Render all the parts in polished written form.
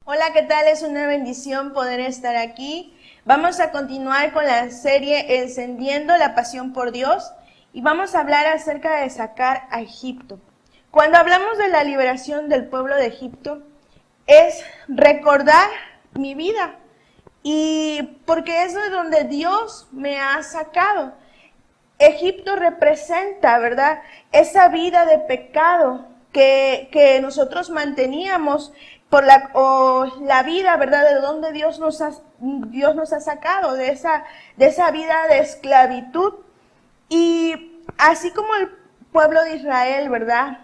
Hola, ¿qué tal? Es una bendición poder estar aquí. Vamos a continuar con la serie Encendiendo la Pasión por Dios y vamos a hablar acerca de sacar a Egipto. Cuando hablamos de la liberación del pueblo de Egipto, es recordar mi vida y porque es de donde Dios me ha sacado. Egipto representa, ¿verdad?, esa vida de pecado que nosotros manteníamos por la vida, ¿verdad?, de donde Dios nos ha sacado, de esa vida de esclavitud. Y así como el pueblo de Israel, ¿verdad?,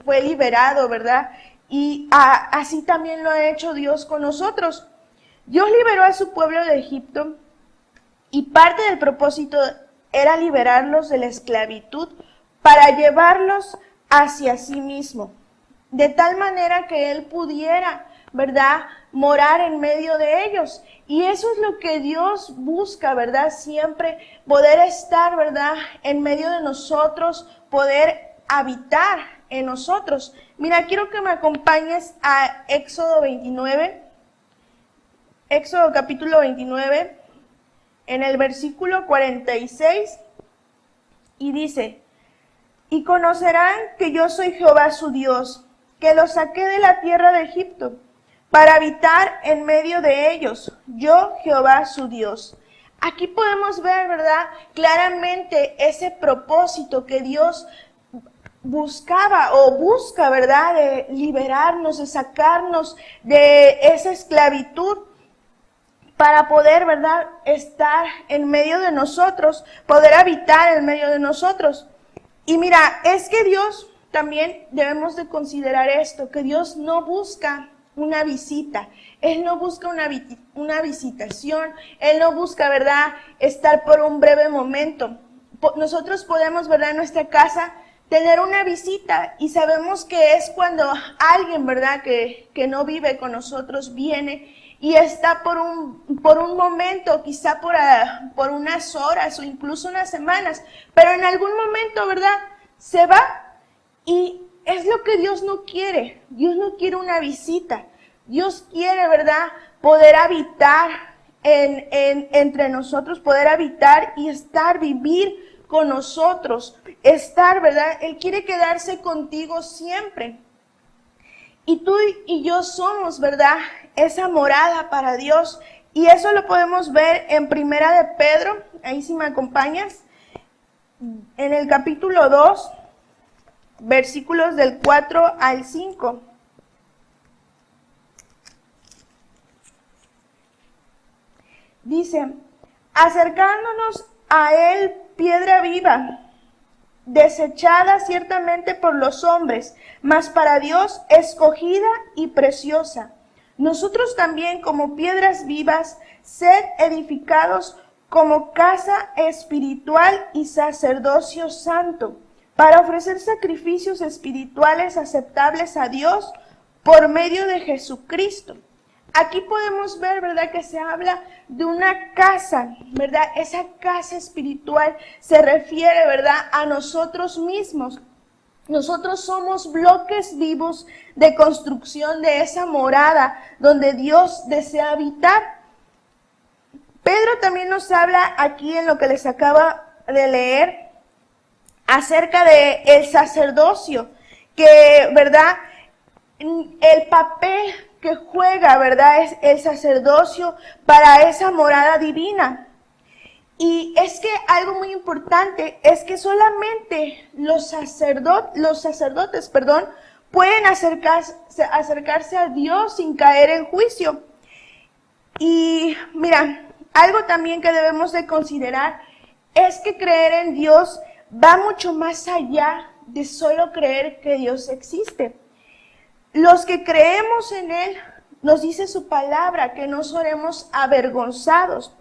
fue liberado, ¿verdad?, y así también lo ha hecho Dios con nosotros. Dios liberó a su pueblo de Egipto y parte del propósito era liberarlos de la esclavitud para llevarlos hacia sí mismo, de tal manera que Él pudiera, ¿verdad?, morar en medio de ellos. Y eso es lo que Dios busca, ¿verdad?, siempre poder estar, ¿verdad?, en medio de nosotros, poder habitar en nosotros. Mira, quiero que me acompañes a Éxodo 29, Éxodo capítulo 29, en el versículo 46, y dice: y conocerán que yo soy Jehová su Dios, que los saqué de la tierra de Egipto, para habitar en medio de ellos, yo Jehová su Dios. Aquí podemos ver, ¿verdad?, claramente ese propósito que Dios buscaba o busca, ¿verdad?, de liberarnos, de sacarnos de esa esclavitud, para poder, ¿verdad?, estar en medio de nosotros, poder habitar en medio de nosotros. Y mira, es que Dios también debemos de considerar esto, que Dios no busca una visita, Él no busca una visitación, Él no busca, ¿verdad?, estar por un breve momento. Nosotros podemos, ¿verdad?, en nuestra casa tener una visita y sabemos que es cuando alguien, ¿verdad?, que no vive con nosotros viene y está por un momento, quizá por unas horas o incluso unas semanas, pero en algún momento, ¿verdad?, se va. Y es lo que Dios no quiere. Dios no quiere una visita. Dios quiere, ¿verdad?, poder habitar entre nosotros, poder habitar y vivir con nosotros, estar, ¿verdad? Él quiere quedarse contigo siempre. Y tú y yo somos, ¿verdad?, esa morada para Dios. Y eso lo podemos ver en Primera de Pedro, ahí si me acompañas, en el capítulo 2, versículos del 4 al 5. Dice: acercándonos a Él, piedra viva, desechada ciertamente por los hombres, mas para Dios escogida y preciosa. Nosotros también, como piedras vivas, sed edificados como casa espiritual y sacerdocio santo, para ofrecer sacrificios espirituales aceptables a Dios por medio de Jesucristo. Aquí podemos ver, ¿verdad?, que se habla de una casa, ¿verdad? Esa casa espiritual se refiere, ¿verdad?, a nosotros mismos. Nosotros somos bloques vivos de construcción de esa morada donde Dios desea habitar. Pedro también nos habla aquí en lo que les acaba de leer acerca de el sacerdocio, que, ¿verdad?, el papel que juega, ¿verdad?, es el sacerdocio para esa morada divina. Y es que algo muy importante es que solamente los sacerdotes, pueden acercarse a Dios sin caer en juicio. Y mira, algo también que debemos de considerar es que creer en Dios va mucho más allá de solo creer que Dios existe. Los que creemos en Él, nos dice su palabra, que no seremos avergonzados.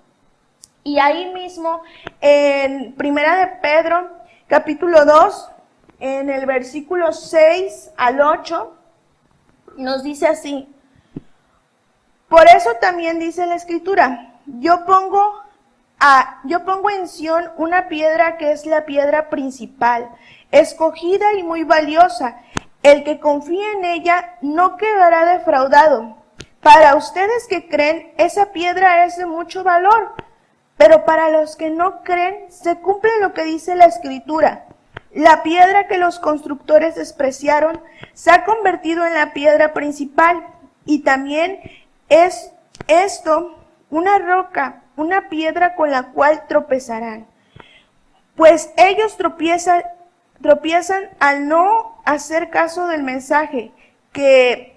Y ahí mismo, en Primera de Pedro, capítulo 2, en el versículo 6 al 8, nos dice así: por eso también dice la Escritura, yo pongo en Sión una piedra que es la piedra principal, escogida y muy valiosa. El que confía en ella no quedará defraudado. Para ustedes que creen, esa piedra es de mucho valor, pero para los que no creen, se cumple lo que dice la Escritura. La piedra que los constructores despreciaron se ha convertido en la piedra principal, y también es esto una roca, una piedra con la cual tropezarán. Pues ellos tropiezan al no hacer caso del mensaje que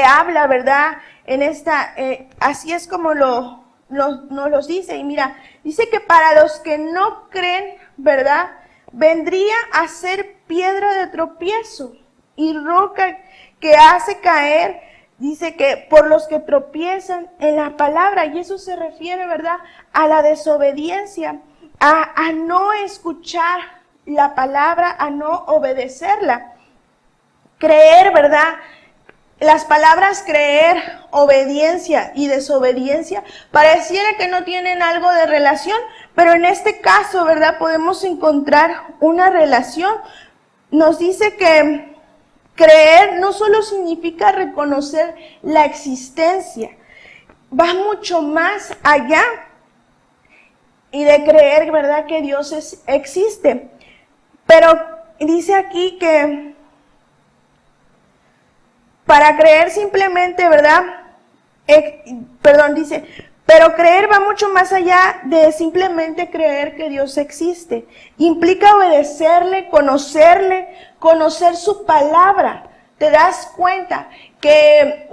habla, ¿verdad? En esta, así es como nos los dice. Y mira, dice que para los que no creen, ¿verdad? Vendría a ser piedra de tropiezo y roca que hace caer. Dice que por los que tropiezan en la palabra, y eso se refiere, ¿verdad?, a la desobediencia, a no escuchar la palabra, a no obedecerla. Creer, ¿verdad? Las palabras creer, obediencia y desobediencia pareciera que no tienen algo de relación, pero en este caso, ¿verdad?, podemos encontrar una relación. Nos dice que creer no solo significa reconocer la existencia, va mucho más allá y de creer, ¿verdad?, que Dios existe. Pero dice aquí que para creer simplemente, ¿verdad? Dice, pero creer va mucho más allá de simplemente creer que Dios existe. Implica obedecerle, conocer su palabra. Te das cuenta que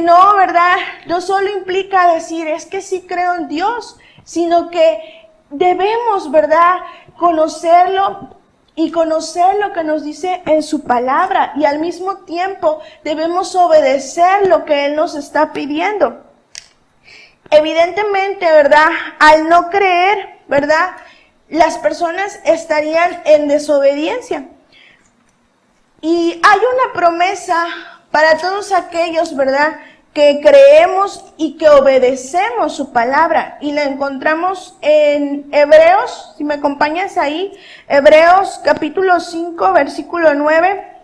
no, ¿verdad? No solo implica decir, es que sí creo en Dios, sino que debemos, ¿verdad?, conocerlo y conocer lo que nos dice en su palabra, y al mismo tiempo debemos obedecer lo que Él nos está pidiendo. Evidentemente, ¿verdad?, al no creer, ¿verdad?, las personas estarían en desobediencia. Y hay una promesa para todos aquellos, ¿verdad?, que creemos y que obedecemos su palabra, y la encontramos en Hebreos, si me acompañas ahí, Hebreos capítulo 5, versículo 9.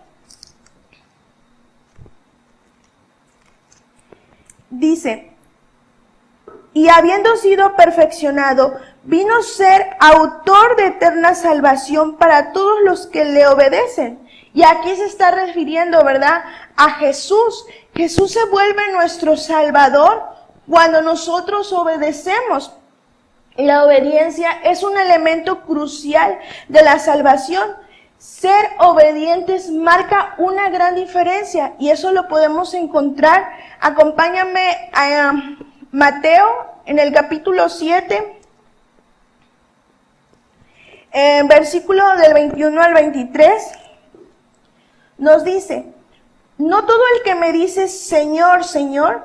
Dice, y habiendo sido perfeccionado, vino a ser autor de eterna salvación para todos los que le obedecen. Y aquí se está refiriendo, ¿verdad?, a Jesús. Jesús se vuelve nuestro Salvador cuando nosotros obedecemos. La obediencia es un elemento crucial de la salvación. Ser obedientes marca una gran diferencia, y eso lo podemos encontrar. Acompáñame a Mateo en el capítulo 7, versículo del 21 al 23. Nos dice, no todo el que me dice Señor, Señor,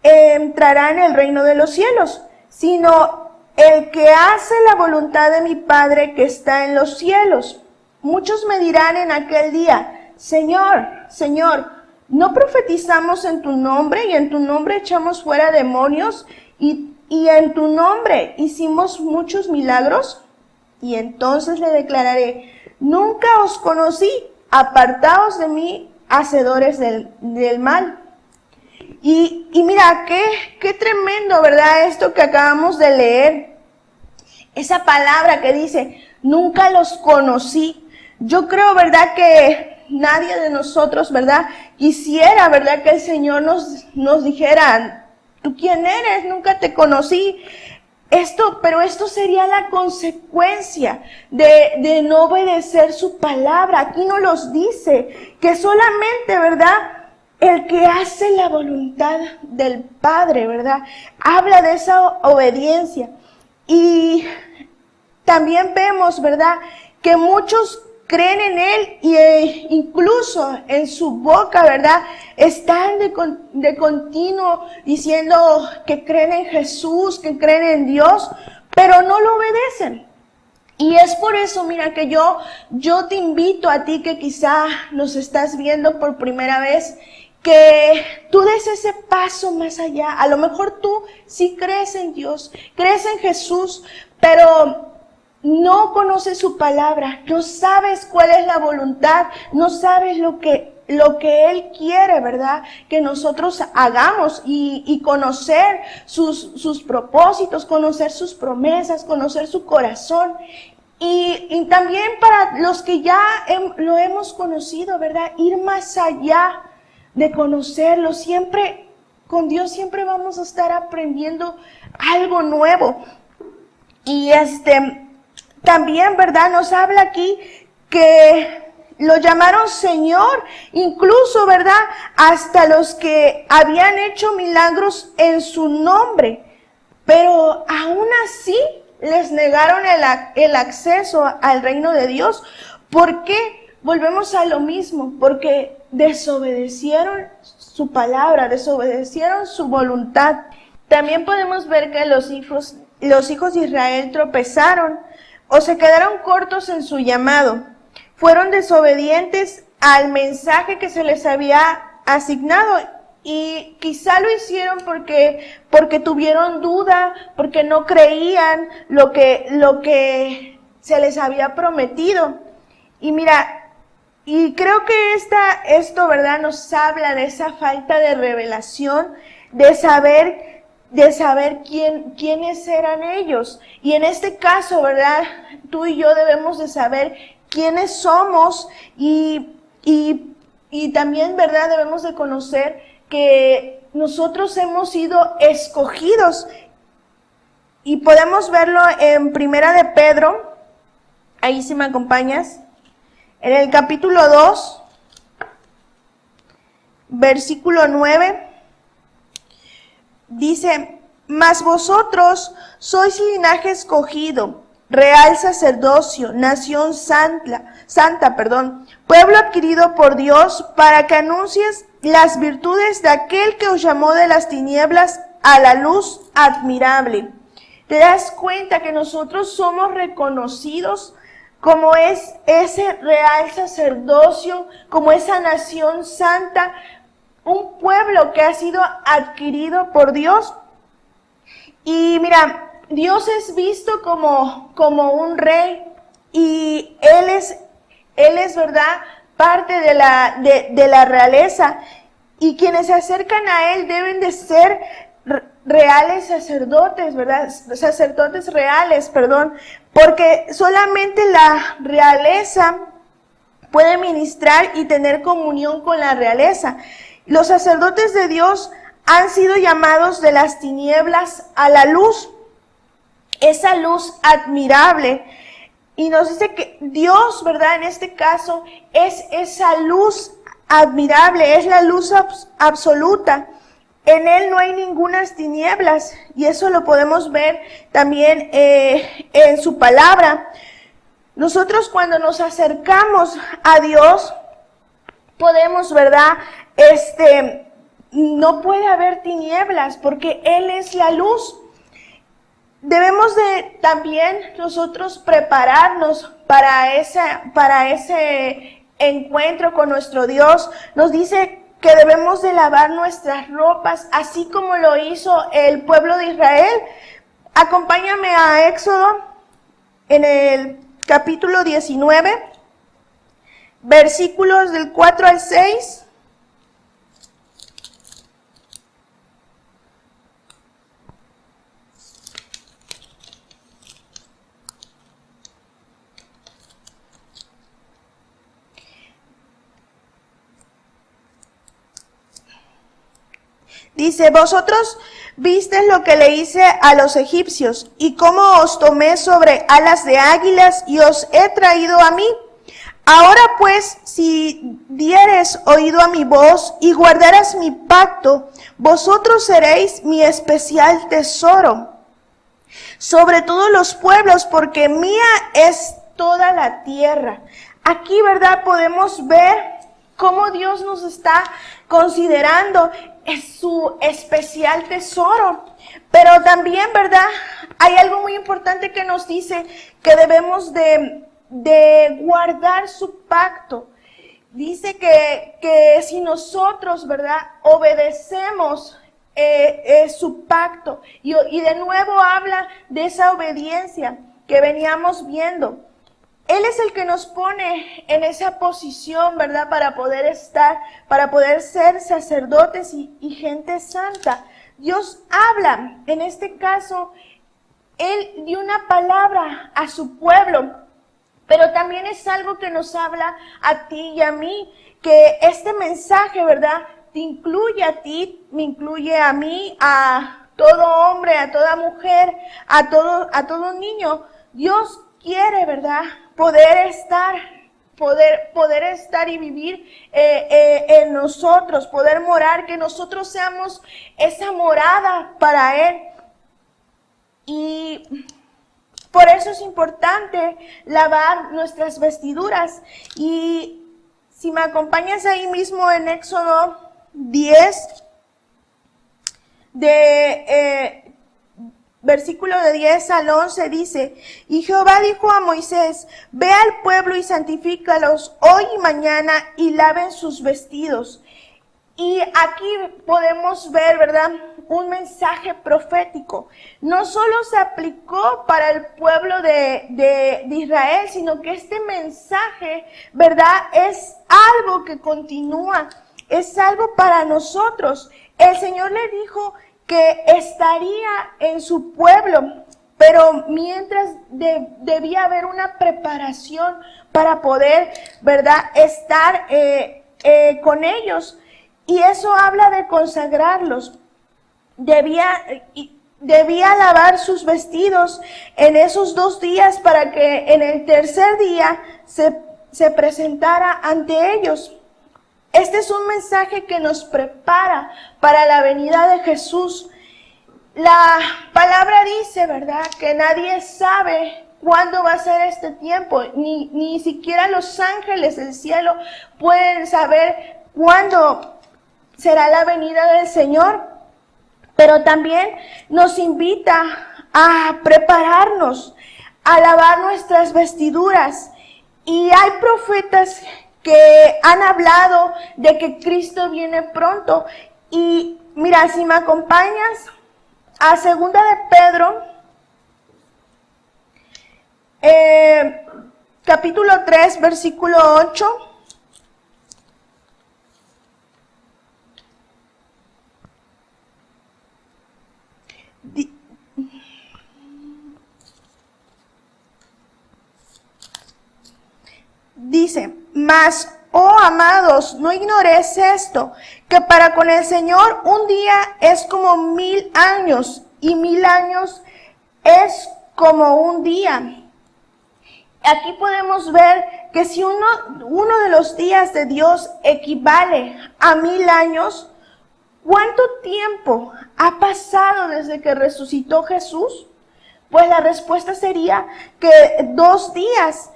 entrará en el reino de los cielos, sino el que hace la voluntad de mi Padre que está en los cielos. Muchos me dirán en aquel día, Señor, Señor, ¿no profetizamos en tu nombre y en tu nombre echamos fuera demonios y en tu nombre hicimos muchos milagros? Y entonces le declararé, nunca os conocí. Apartaos de mí, hacedores del mal. Y mira, qué tremendo, ¿verdad?, esto que acabamos de leer. Esa palabra que dice, nunca los conocí. Yo creo, ¿verdad?, que nadie de nosotros, ¿verdad?, quisiera, ¿verdad?, que el Señor nos dijera, ¿tú quién eres? Nunca te conocí. Pero esto sería la consecuencia de no obedecer su palabra. Aquí nos los dice que solamente, ¿verdad?, el que hace la voluntad del Padre, ¿verdad?, habla de esa obediencia. Y también vemos, ¿verdad?, que muchos creen en Él y incluso en su boca, ¿verdad?, están de continuo diciendo que creen en Jesús, que creen en Dios, pero no lo obedecen. Y es por eso, mira, que yo te invito a ti que quizá nos estás viendo por primera vez, que tú des ese paso más allá. A lo mejor tú sí crees en Dios, crees en Jesús, pero no conoces su palabra, no sabes cuál es la voluntad, no sabes lo que lo que Él quiere, ¿verdad? Que nosotros hagamos y conocer sus propósitos, conocer sus promesas, conocer su corazón. Y también para los que ya lo hemos conocido, ¿verdad? Ir más allá de conocerlo. Siempre, con Dios siempre vamos a estar aprendiendo algo nuevo. Y también, ¿verdad? Nos habla aquí que lo llamaron Señor, incluso, ¿verdad? Hasta los que habían hecho milagros en su nombre. Pero aún así les negaron el acceso al reino de Dios. ¿Por qué? Volvemos a lo mismo, porque desobedecieron su palabra, desobedecieron su voluntad. También podemos ver que los hijos de Israel tropezaron o se quedaron cortos en su llamado. Fueron desobedientes al mensaje que se les había asignado y quizá lo hicieron porque tuvieron duda, porque no creían lo que se les había prometido. Y mira, y creo que esto, ¿verdad? Nos habla de esa falta de revelación, de saber quiénes eran ellos. Y en este caso, ¿verdad? Tú y yo debemos de saber quiénes somos y también, ¿verdad? Debemos de conocer que nosotros hemos sido escogidos. Y podemos verlo en Primera de Pedro, ahí si me acompañas, en el capítulo 2, versículo 9, dice: mas vosotros sois linaje escogido, real sacerdocio, nación santa, pueblo adquirido por Dios, para que anuncies las virtudes de aquel que os llamó de las tinieblas a la luz admirable. ¿Te das cuenta que nosotros somos reconocidos como es ese real sacerdocio, como esa nación santa, un pueblo que ha sido adquirido por Dios? Y mira, Dios es visto como un rey y Él es, ¿verdad?, parte de la realeza. Y quienes se acercan a Él deben de ser reales sacerdotes, ¿verdad? Sacerdotes reales, porque solamente la realeza puede ministrar y tener comunión con la realeza. Los sacerdotes de Dios han sido llamados de las tinieblas a la luz, esa luz admirable. Y nos dice que Dios, ¿verdad?, en este caso, es esa luz admirable, es la luz absoluta. En Él no hay ningunas tinieblas, y eso lo podemos ver también en su palabra. Nosotros cuando nos acercamos a Dios, podemos, ¿verdad?, no puede haber tinieblas, porque Él es la luz. Debemos de también nosotros prepararnos para ese encuentro con nuestro Dios. Nos dice que debemos de lavar nuestras ropas, así como lo hizo el pueblo de Israel. Acompáñame a Éxodo, en el capítulo 19, versículos del 4 al 6. Dice: vosotros visteis lo que le hice a los egipcios, y cómo os tomé sobre alas de águilas, y os he traído a mí. Ahora pues, si dieres oído a mi voz, y guardaras mi pacto, vosotros seréis mi especial tesoro sobre todos los pueblos, porque mía es toda la tierra. Aquí, ¿verdad?, podemos ver cómo Dios nos está considerando es su especial tesoro. Pero también, ¿verdad?, hay algo muy importante que nos dice que debemos de guardar su pacto. Dice que si nosotros, ¿verdad?, obedecemos su pacto, y de nuevo habla de esa obediencia que veníamos viendo. Él es el que nos pone en esa posición, ¿verdad? Para poder ser sacerdotes y gente santa. Dios habla, en este caso, Él dio una palabra a su pueblo, pero también es algo que nos habla a ti y a mí, que este mensaje, ¿verdad? Te incluye a ti, me incluye a mí, a todo hombre, a toda mujer, a todo niño. Dios quiere, ¿verdad? Poder estar y vivir en nosotros, poder morar, que nosotros seamos esa morada para Él. Y por eso es importante lavar nuestras vestiduras. Y si me acompañas ahí mismo en Éxodo 10, versículo de 10 al 11 dice, y Jehová dijo a Moisés, ve al pueblo y santifícalos hoy y mañana y laven sus vestidos. Y aquí podemos ver, ¿verdad?, un mensaje profético. No solo se aplicó para el pueblo de Israel, sino que este mensaje, ¿verdad?, es algo que continúa, es algo para nosotros. El Señor le dijo que estaría en su pueblo, pero mientras debía haber una preparación para poder, ¿verdad?, estar con ellos. Y eso habla de consagrarlos. Debía lavar sus vestidos en esos 2 días para que en el tercer día se presentara ante ellos. Este es un mensaje que nos prepara para la venida de Jesús. La palabra dice, ¿verdad?, que nadie sabe cuándo va a ser este tiempo. Ni siquiera los ángeles del cielo pueden saber cuándo será la venida del Señor. Pero también nos invita a prepararnos, a lavar nuestras vestiduras. Y hay profetas que han hablado de que Cristo viene pronto. Y mira, si me acompañas a 2 de Pedro, capítulo 3, versículo 8. Dice, mas, oh amados, no ignoréis esto, que para con el Señor un día es como 1000 años, y 1000 años es como un día. Aquí podemos ver que si uno de los días de Dios equivale a 1000 años, ¿cuánto tiempo ha pasado desde que resucitó Jesús? Pues la respuesta sería que 2 días.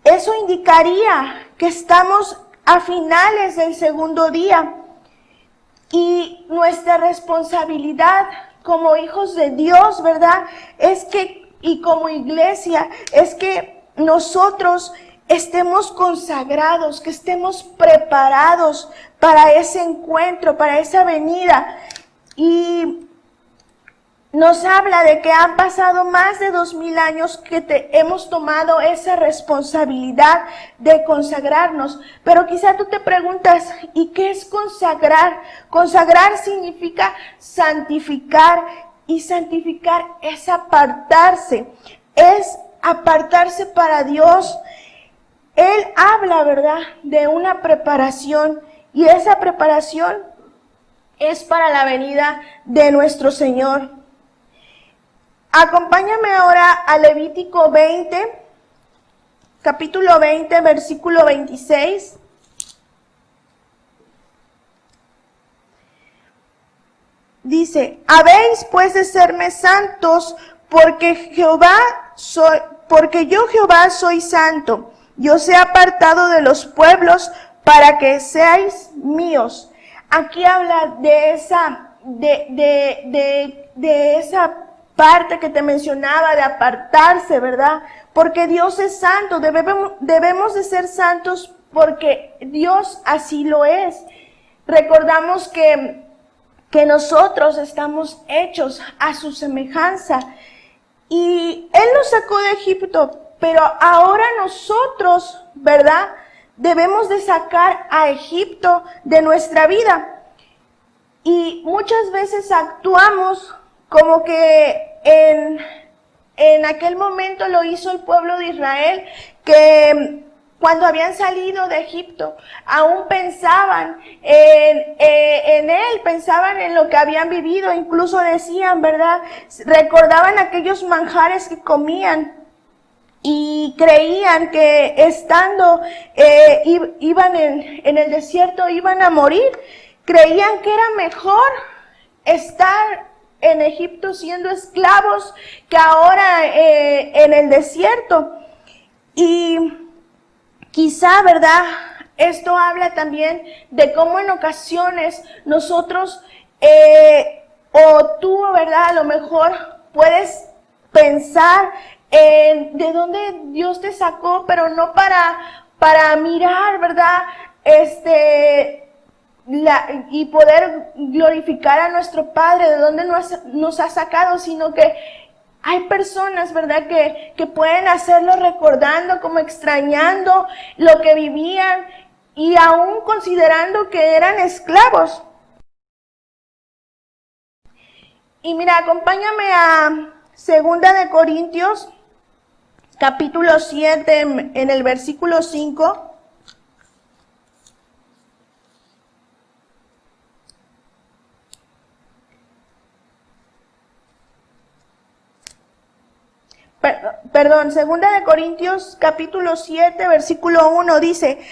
Eso indicaría que estamos a finales del segundo día. Y nuestra responsabilidad como hijos de Dios, ¿verdad?, y como iglesia, es que nosotros estemos consagrados, que estemos preparados para ese encuentro, para esa venida. Y nos habla de que han pasado más de 2000 años que hemos tomado esa responsabilidad de consagrarnos. Pero quizá tú te preguntas, ¿y qué es consagrar? Consagrar significa santificar, y santificar es apartarse para Dios. Él habla, ¿verdad?, de una preparación, y esa preparación es para la venida de nuestro Señor. Acompáñame ahora a Levítico 20, capítulo 20, versículo 26. Dice, habéis pues de serme santos, porque yo Jehová soy santo. Yo os he apartado de los pueblos para que seáis míos. Aquí habla de esa parte que te mencionaba de apartarse, ¿verdad? Porque Dios es santo, debemos de ser santos porque Dios así lo es. Recordamos que nosotros estamos hechos a su semejanza, y Él nos sacó de Egipto pero ahora nosotros, ¿verdad? Debemos de sacar a Egipto de nuestra vida. Y muchas veces actuamos como que en aquel momento lo hizo el pueblo de Israel, que cuando habían salido de Egipto, aún pensaban en él, pensaban en lo que habían vivido, incluso decían, ¿verdad? Recordaban aquellos manjares que comían y creían que estando, iban en el desierto, iban a morir. Creían que era mejor estar en Egipto siendo esclavos que ahora en el desierto. Y quizá, ¿verdad? Esto habla también de cómo en ocasiones nosotros, o tú, ¿verdad? A lo mejor puedes pensar en de dónde Dios te sacó, pero no para mirar, ¿verdad? Y poder glorificar a nuestro Padre, de dónde nos ha sacado, sino que hay personas, ¿verdad?, que pueden hacerlo recordando, como extrañando lo que vivían y aún considerando que eran esclavos. Y mira, acompáñame a 2 de Corintios, capítulo 7, en el versículo 5. Perdón, 2 de Corintios capítulo 7, versículo 1 dice: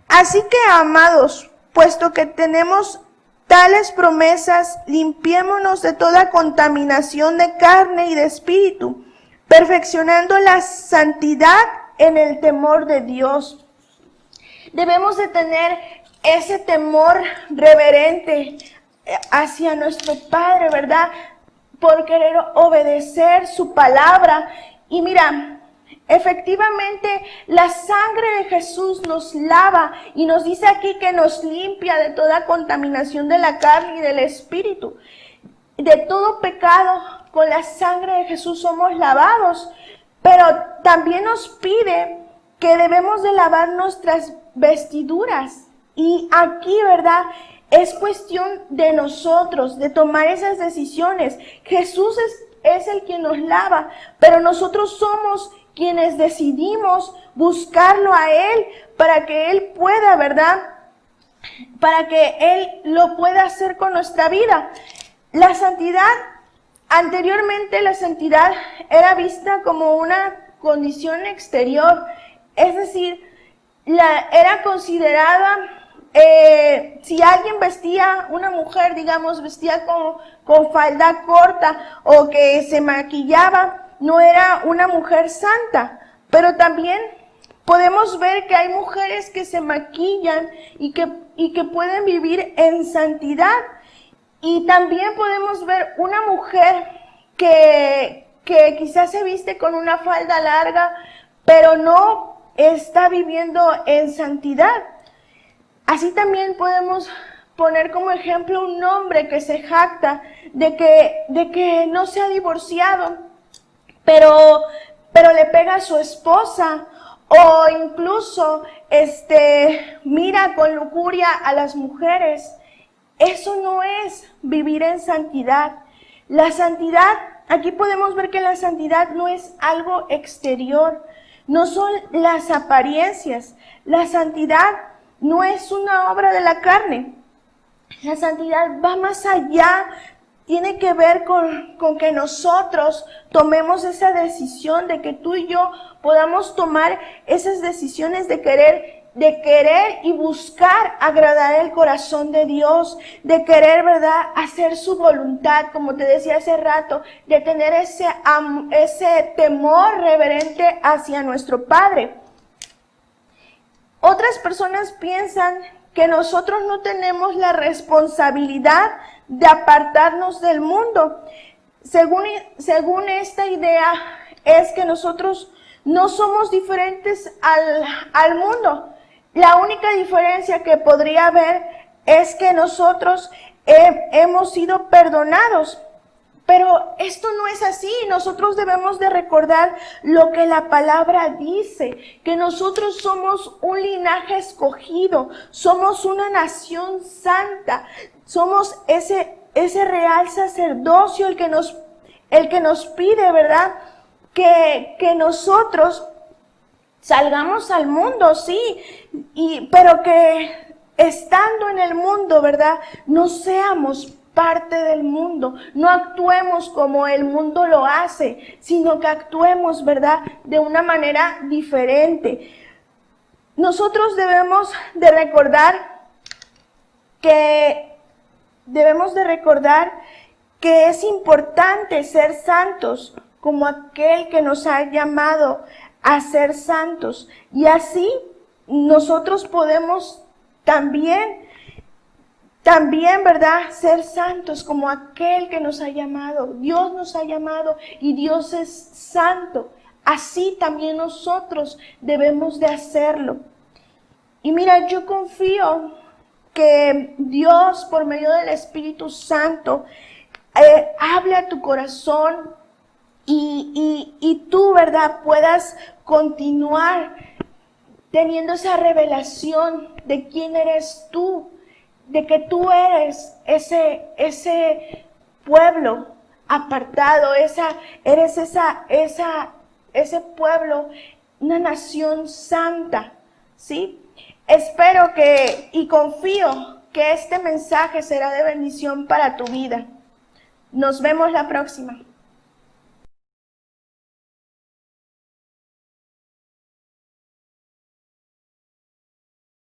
así que, amados, puesto que tenemos tales promesas, limpiémonos de toda contaminación de carne y de espíritu, perfeccionando la santidad en el temor de Dios. Debemos de tener ese temor reverente hacia nuestro Padre, ¿verdad? Por querer obedecer su palabra. Y mira, efectivamente la sangre de Jesús nos lava y nos dice aquí que nos limpia de toda contaminación de la carne y del espíritu. De todo pecado, con la sangre de Jesús somos lavados. Pero también nos pide que debemos de lavar nuestras vestiduras. Y aquí, ¿verdad?, es cuestión de nosotros, de tomar esas decisiones. Jesús es el quien nos lava, pero nosotros somos quienes decidimos buscarlo a Él para que Él pueda, ¿verdad?, para que Él lo pueda hacer con nuestra vida. La santidad, anteriormente la santidad era vista como una condición exterior, es decir, era considerada, si alguien vestía, una mujer, digamos, vestía con falda corta o que se maquillaba, no era una mujer santa. Pero también podemos ver que hay mujeres que se maquillan y que pueden vivir en santidad. Y también podemos ver una mujer que quizás se viste con una falda larga, pero no está viviendo en santidad. Así también podemos poner como ejemplo un hombre que se jacta de que no se ha divorciado, pero le pega a su esposa, o incluso mira con lujuria a las mujeres. Eso no es vivir en santidad. La santidad, aquí podemos ver que la santidad no es algo exterior, no son las apariencias. La santidad no es una obra de la carne. La santidad va más allá, tiene que ver con que nosotros tomemos esa decisión de que tú y yo podamos tomar esas decisiones de querer y buscar agradar el corazón de Dios, de querer, ¿verdad?, hacer su voluntad, como te decía hace rato, de tener ese temor reverente hacia nuestro Padre. Otras personas piensan que nosotros no tenemos la responsabilidad de apartarnos del mundo. Según esta idea, es que nosotros no somos diferentes al mundo. La única diferencia que podría haber es que nosotros hemos sido perdonados. Pero esto no es así. Nosotros debemos de recordar lo que la palabra dice, que nosotros somos un linaje escogido, somos una nación santa, somos ese real sacerdocio el que nos pide, ¿verdad? Que nosotros salgamos al mundo, sí, pero que estando en el mundo, ¿verdad? No seamos parte del mundo, no actuemos como el mundo lo hace, sino que actuemos, ¿verdad? De una manera diferente. Nosotros debemos de recordar que es importante ser santos como aquel que nos ha llamado a ser santos. Y así nosotros podemos también, ¿verdad? Ser santos como aquel que nos ha llamado. Dios nos ha llamado y Dios es santo. Así también nosotros debemos de hacerlo. Y mira, yo confío que Dios, por medio del Espíritu Santo, hable a tu corazón y tú, ¿verdad?, puedas continuar teniendo esa revelación de quién eres tú, de que tú eres ese pueblo apartado, eres ese pueblo, una nación santa, ¿sí? Espero y confío que este mensaje será de bendición para tu vida. Nos vemos la próxima.